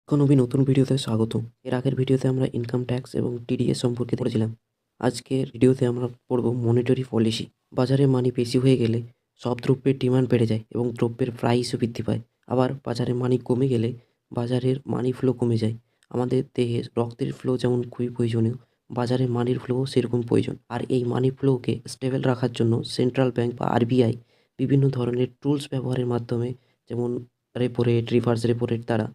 নতুন ভিডিওতে স্বাগত। এর আগের ভিডিওতে আমরা ইনকাম ট্যাক্স এবং টিডিএস সম্পর্কে পড়েছিলাম। আজকের ভিডিওতে আমরা পড়ব মনিটারি পলিসি। বাজারে মানি বেশি হয়ে গেলে সব দ্রব্যের ডিমান্ড বেড়ে যায় এবং দ্রব্যের প্রাইসও বৃদ্ধি পায়। আবার বাজারে মানি কমে গেলে বাজারের মানি ফ্লো কমে যায়। আমাদের দেহে রক্তের ফ্লো যেমন খুবই প্রয়োজনীয়, বাজারে মানির ফ্লোও সেরকম প্রয়োজন। আর এই মানি ফ্লোকে স্টেবল রাখার জন্য সেন্ট্রাল ব্যাংক বা আরবিআই বিভিন্ন ধরনের টুলস ব্যবহারের মাধ্যমে, যেমন repo rate, reverse repo rate দ্বারা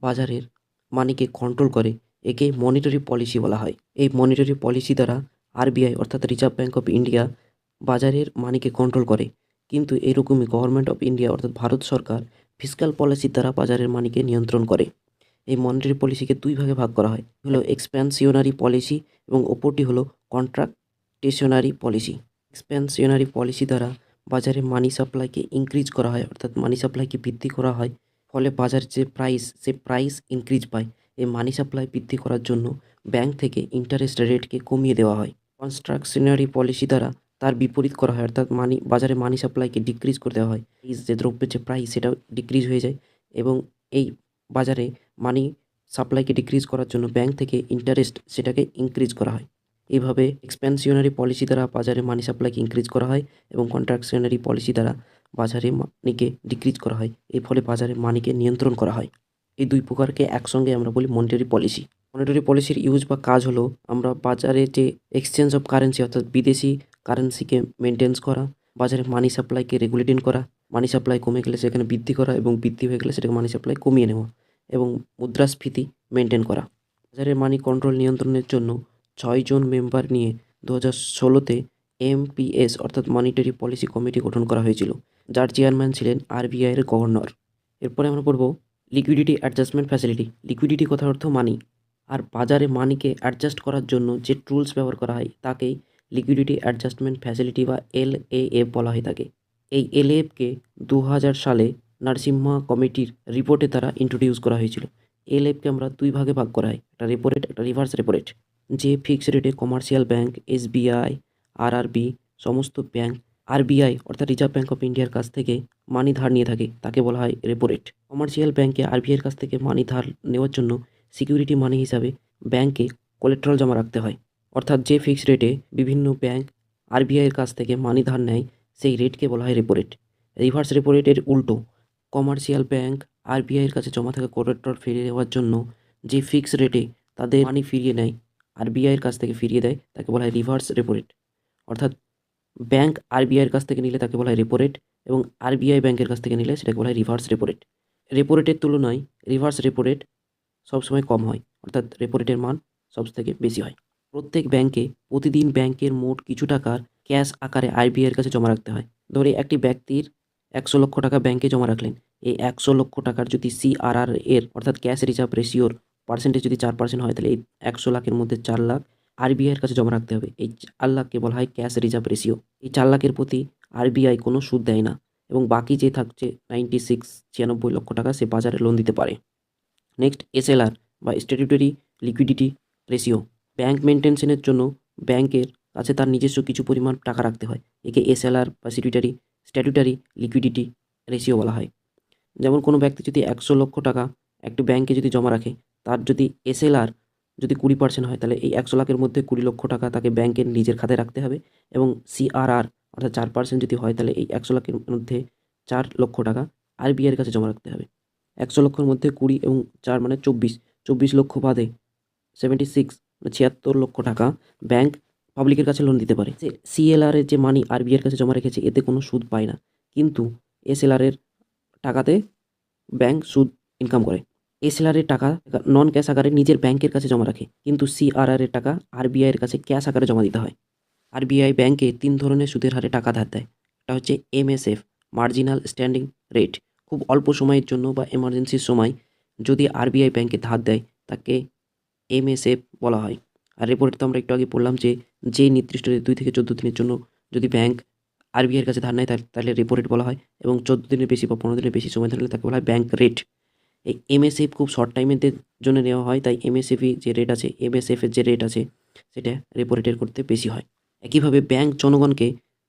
বাজারের মানিকে কন্ট্রোল করে। একে মনিটারি পলিসি বলা হয়। এই মনিটারি পলিসি দ্বারা আরবিআই অর্থাৎ রিজার্ভ ব্যাঙ্ক অফ ইন্ডিয়া বাজারের মানিকে কন্ট্রোল করে। কিন্তু এরকমই গভর্নমেন্ট অফ ইন্ডিয়া অর্থাৎ ভারত সরকার ফিসক্যাল পলিসির দ্বারা বাজারের মানিকে নিয়ন্ত্রণ করে। এই মনিটারি পলিসিকে দুই ভাগে ভাগ করা হয়, হলো এক্সপ্যানশনারি পলিসি এবং অপরটি হলো কন্ট্রাকটেশনারি পলিসি। এক্সপ্যানশনারি পলিসি দ্বারা বাজারে মানি সাপ্লাইকে ইনক্রিজ করা হয়, অর্থাৎ মানি সাপ্লাইকে বৃদ্ধি করা হয়। ফলে বাজারের যে প্রাইস, সে প্রাইস ইনক্রিজ পায়। এই মানি সাপ্লাই বৃদ্ধি করার জন্য ব্যাংক থেকে ইন্টারেস্ট রেটকে কমিয়ে দেওয়া হয়। কনস্ট্রাকশনারি পলিসি দ্বারা তার বিপরীত করা হয়, অর্থাৎ বাজারে মানি সাপ্লাইকে ডিক্রিজ করে দেওয়া হয়। যে দ্রব্যের যে প্রাইস সেটাও ডিক্রিজ হয়ে যায় এবং এই বাজারে মানি সাপ্লাইকে ডিক্রিজ করার জন্য ব্যাংক থেকে ইন্টারেস্ট সেটাকে ইনক্রিজ করা হয়। এইভাবে এক্সপ্যানশনারি পলিসি দ্বারা বাজারে মানি সাপ্লাইকে ইনক্রিজ করা হয় এবং কন্ট্রাকশনারি পলিসি দ্বারা বাজারে মানিকে ডিক্রিজ করা হয়। এর ফলে বাজারে মানিকে নিয়ন্ত্রণ করা হয়। এই দুই প্রকারকে একসঙ্গে আমরা বলি মনিটারি পলিসি। মনিটারি পলিসির ইউজ বা কাজ হলো আমরা বাজারে যে এক্সচেঞ্জ অফ কারেন্সি অর্থাৎ বিদেশি কারেন্সিকে মেনটেন্স করা, বাজারে মানি সাপ্লাইকে রেগুলেটিং করা, মানি সাপ্লাই কমে গেলে সেখানে বৃদ্ধি করা এবং বৃদ্ধি হয়ে গেলে সেটাকে মানি সাপ্লাই কমিয়ে নেওয়া এবং মুদ্রাস্ফীতি মেনটেন করা। বাজারের মানি কন্ট্রোল নিয়ন্ত্রণের জন্য 6 জন মেম্বার নিয়ে 2016-তে এমপিএস অর্থাৎ মনিটারি পলিসি কমিটি গঠন করা হয়েছিল, যার চেয়ারম্যান ছিলেন আরবিআইয়ের গভর্নর। এরপরে আমরা পড়ব লিকুইডিটি অ্যাডজাস্টমেন্ট ফ্যাসিলিটি। লিকুইডিটি কথার অর্থ মানি, আর বাজারে মানিকে অ্যাডজাস্ট করার জন্য যে টুলস ব্যবহার করা হয় তাকেই লিকুইডিটি অ্যাডজাস্টমেন্ট ফ্যাসিলিটি বা এলএএফ বলা হয়ে থাকে। এই এলএএফকে 2000 সালে নরসিম্হা কমিটির রিপোর্টে তারা ইন্ট্রোডিউস করা হয়েছিল। এলএএফকে আমরা দুই ভাগে ভাগ করা হয়, একটা রেপো রেট, একটা রিভার্স রেপো রেট। যে ফিক্সড রেটে কমার্শিয়াল ব্যাংক, এসবিআই, আরআরবি সমস্ত ব্যাংক আরবিআই অর্থাৎ রিজার্ভ ব্যাঙ্ক অফ ইন্ডিয়ার কাছ থেকে মানি ধার নিয়ে থাকে তাকে বলা হয় রেপো রেট। কমার্শিয়াল ব্যাংকে আরবিআইয়ের কাছ থেকে মানি ধার নেওয়ার জন্য সিকিউরিটি মানি হিসাবে ব্যাংকে কোলেট্রাল জমা রাখতে হয়। অর্থাৎ যে ফিক্সড রেটে বিভিন্ন ব্যাংক আরবিআইয়ের কাছ থেকে মানি ধার নেয় সেই রেটকে বলা হয় রেপো রেট। রিভার্স রেপো রেটের উল্টো, কমার্শিয়াল ব্যাংক আরবিআইয়ের কাছে জমা থাকা কোলেট্রাল ফিরিয়ে দেওয়ার জন্য যে ফিক্সড রেটে তাদের মানি ফিরিয়ে নেয়, আরবিআইয়ের কাছ থেকে ফিরিয়ে দেয়, তাকে বলা হয় রিভার্স রেপো রেট। অর্থাৎ ব্যাংক আরবিআইয়ের কাছ থেকে নিলে তাকে বলা হয় রেপো রেট এবং আরবিআই ব্যাংকের কাছ থেকে নিলে সেটাকে বলা হয় রিভার্স রেপো রেট। রেপো রেটের তুলনায় রিভার্স রেপো রেট সবসময় কম হয়, অর্থাৎ রেপো রেটের মান সব থেকে বেশি হয়। প্রত্যেক ব্যাংকে প্রতিদিন ব্যাংকের মোট কিছু টাকার ক্যাশ আকারে আরবিআইয়ের কাছে জমা রাখতে হয়। ধরে একটি ব্যক্তির 100 লক্ষ টাকা ব্যাংকে জমা রাখলেন। এই 100 লক্ষ টাকার যদি সিআরআর এর অর্থাৎ ক্যাশ রিজার্ভ রেশিওর পার্সেন্টেজ যদি 4% হয়, তাহলে এই 100 লাখের মধ্যে 4 লাখ আরবিআইয়ের কাছে জমা রাখতে হবে। এই 4 লাখকে বলা হয় ক্যাশ রিজার্ভ রেশিও। এই 4 লাখের প্রতি আরবিআই কোনো সুদ দেয় না এবং বাকি যে থাকছে 96 লক্ষ টাকা সে বাজারে লোন দিতে পারে। নেক্সট, এসএলআর বা স্ট্যাটিউটরি লিকুইডিটি রেশিও। ব্যাংক মেনটেন্সের জন্য ব্যাংকের কাছে তার নিজস্ব কিছু পরিমাণ টাকা রাখতে হয়। একে এসএলআর বা স্ট্যাটিউটরি লিকুইডিটি রেশিও বলা হয়। যেমন কোনো ব্যক্তি যদি 100 লক্ষ টাকা একটি ব্যাংকে যদি জমা রাখে, তার যদি এসএলআর যদি 20% হয়, তাহলে এই 100 লাখের মধ্যে 20 লক্ষ টাকা তাকে ব্যাংকের নিজের খাতায় রাখতে হবে এবং সিআরআর অর্থাৎ 4% যদি হয়, তাহলে এই 100 লাখের মধ্যে 4 লক্ষ টাকা আরবিআইয়ের কাছে জমা রাখতে হবে। 100 লক্ষের মধ্যে 20 এবং 4 মানে 24 লক্ষ বাদে 76 লক্ষ টাকা ব্যাংক পাবলিকের কাছে লোন দিতে পারে। যে সিএলআর এর যে মানি আরবিআইয়ের কাছে জমা রেখেছে এতে কোনো সুদ পায় না, কিন্তু এসএলআর এর টাকাতে ব্যাংক সুদ ইনকাম করে। এসএলআর এর টাকা নন ক্যাশ আকারে নিজের ব্যাংকের কাছে জমা রাখে, কিন্তু সিআরআর এর টাকা আরবিআইয়ের কাছে ক্যাশ আকারে জমা দিতে হয়। আরবিআই ব্যাংকে 3 ধরনের সুদের হারে টাকা ধার দেয়। একটা হচ্ছে এমএসএফ, মার্জিনাল স্ট্যান্ডিং রেট। খুব অল্প সময়ের জন্য বা এমার্জেন্সির সময় যদি আরবিআই ব্যাংকে ধার দেয় তাকে এমএসএফ বলা হয়। আর রেপো রেট তো আমরা একটু আগে বললাম যে নির্দিষ্ট 2 থেকে 14 দিনের জন্য যদি ব্যাংক আরবিআইয়ের কাছে ধার নেয় তাহলে রেপো রেট বলা হয়, এবং 14 দিনের বেশি বা 15 দিনের বেশি সময় থাকলে তাকে বলা হয় ব্যাংক রেট। এই এমএসএফ খুব শর্ট টাইমের জন্য নেওয়া হয়, তাই এমএসএফই যে রেট আছে, এমএসএফের যে রেট আছে সেটা রেপো রেটের করতে বেশি হয়। একইভাবে ব্যাংক জনগণকে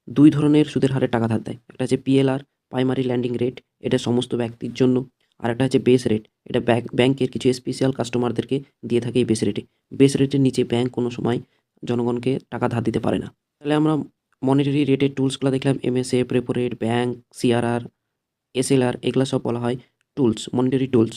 2 ধরনের সুদের হারে টাকা ধার দেয়। একটা হচ্ছে পিএলআর, প্রাইমারি ল্যান্ডিং রেট। এটা সমস্ত ব্যক্তির জন্য আর একটা হচ্ছে বেস রেট। এটা ব্যাংকের কিছু স্পেশাল কাস্টমারদেরকে দিয়ে থাকে এই বেস রেটে। বেস রেটের নিচে ব্যাংক কোনো সময় জনগণকে টাকা ধার দিতে পারে না। তাহলে আমরা মনিটারি রেটের টুলসগুলো দেখলাম, MSF, repo rate, bank, CRR, SLR, এগুলো সব বলা হয় টুলস, মনিটারি টুলস।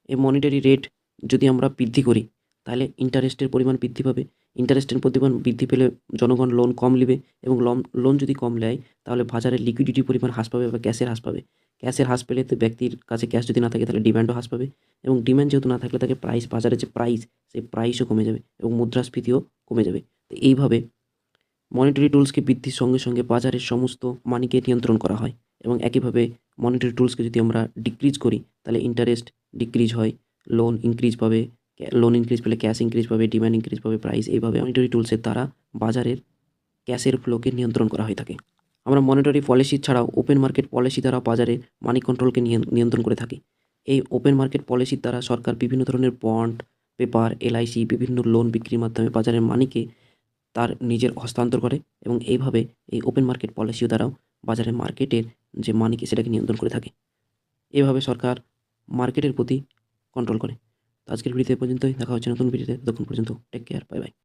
এই মনিটারি রেট যদি আমরা বৃদ্ধি করি তাহলে ইন্টারেস্টের পরিমাণ বৃদ্ধি পাবে। ইন্টারেস্টের পরিমাণ বৃদ্ধি পেলে জনগণ লোন কম নেবে এবং লোন যদি কম নেয় তাহলে বাজারে লিকুইডিটি পরিমাণ হ্রাস পাবে বা ক্যাশের হ্রাস পাবে। ক্যাশের হ্রাস পেলে তো ব্যক্তির কাছে ক্যাশ যদি না থাকে তাহলে ডিম্যান্ডও হ্রাস পাবে এবং ডিম্যান্ড যেহেতু না থাকলে তাকে বাজারে যে প্রাইস, সেই প্রাইসও কমে যাবে এবং মুদ্রাস্ফীতিও কমে যাবে। তো এইভাবে মনিটারি টুলসকে বৃদ্ধির সঙ্গে সঙ্গে বাজারের সমস্ত মানিকে নিয়ন্ত্রণ করা হয় এবং একইভাবে মনিটারি টুলসকে যদি আমরা ডিক্রিজ করি তাহলে ইন্টারেস্ট ডিক্রিজ হয়, লোন ইনক্রিজ পাবে, লোন ইনক্রিজ পেলে ক্যাশ ইনক্রিজ পাবে, ডিমান্ড ইনক্রিজ পাবে, প্রাইস। এইভাবে মনিটারি টুলসের দ্বারা বাজারের ক্যাশের ফ্লোকে নিয়ন্ত্রণ করা হয়ে থাকে। আমরা মনিটারি পলিসি ছাড়াও ওপেন মার্কেট পলিসি দ্বারা বাজারের মানি কন্ট্রোলকে নিয়ন্ত্রণ করে থাকি। এই ওপেন মার্কেট পলিসির দ্বারা সরকার বিভিন্ন ধরনের বন্ড, পেপার, এলআইসি, বিভিন্ন লোন বিক্রির মাধ্যমে বাজারের মানিকে তার নিজের হস্তান্তর করে এবং এইভাবে এই ওপেন মার্কেট পলিসিও দ্বারাও বাজারের মার্কেটের যে মানিকে সেটাকে নিয়ন্ত্রণ করে থাকে। এভাবে সরকার মার্কেটের প্রতি কন্ট্রোল করে। তো আজকের ভিডিওতে এ পর্যন্তই। দেখা হচ্ছে নতুন ভিডিওতে। ততক্ষণ পর্যন্ত টেক কেয়ার। Bye bye.